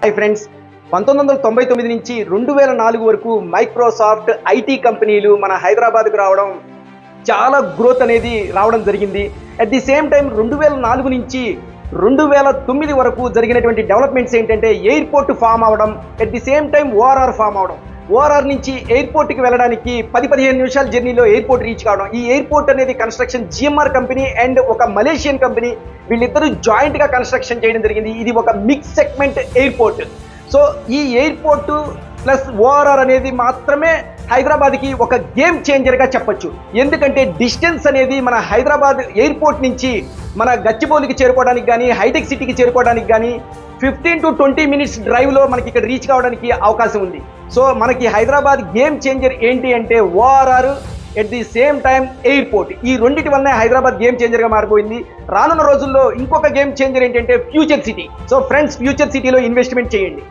Hi friends, 1999 నుంచి 2004 వరకు Microsoft IT కంపెనీలు మన హైదరాబాద్కు రావడం చాలా గ్రోత్ అనేది రావడం జరిగింది. అట్ ది సేమ్ టైం 2004 నుంచి 2009 వరకు జరిగినటువంటి డెవలప్మెంట్స్ ఏంటంటే ఎయిర్పోర్ట్ ఫామ్ అవడం, at the same time ORR form అవడం. ఓఆర్ఆర్ నుంచి ఎయిర్పోర్ట్కి వెళ్ళడానికి 10-15 నిమిషాల జర్నీలో ఎయిర్పోర్ట్ రీచ్ కావడం. ఈ ఎయిర్పోర్ట్ అనేది కన్స్ట్రక్షన్ జిఎంఆర్ కంపెనీ అండ్ ఒక మలేషియన్ కంపెనీ వీళ్ళిద్దరూ జాయింట్గా కన్స్ట్రక్షన్ చేయడం జరిగింది. ఇది ఒక మిక్స్ సెగ్మెంట్ ఎయిర్పోర్ట్. సో ఈ ఎయిర్పోర్ట్ ప్లస్ ఓఆర్ఆర్ అనేది మాత్రమే హైదరాబాద్కి ఒక గేమ్ చేంజర్గా చెప్పొచ్చు. ఎందుకంటే డిస్టెన్స్ అనేది మన హైదరాబాద్ ఎయిర్పోర్ట్ నుంచి మన గచ్చిబౌలికి చేరుకోవడానికి కానీ హైటెక్ సిటీకి చేరుకోవడానికి కానీ 15 to 20 మినిట్స్ డ్రైవ్లో మనకి ఇక్కడ రీచ్ కావడానికి అవకాశం ఉంది. సో మనకి హైదరాబాద్ గేమ్ చేంజర్ ఏంటి అంటే ORR at the same time airport. ఈ రెండింటి వల్లనే హైదరాబాద్ గేమ్ చేంజర్గా మారిపోయింది. రానున్న రోజుల్లో ఇంకొక గేమ్ చేంజర్ ఏంటంటే future city. So friends, future సిటీలో ఇన్వెస్ట్మెంట్ చేయండి.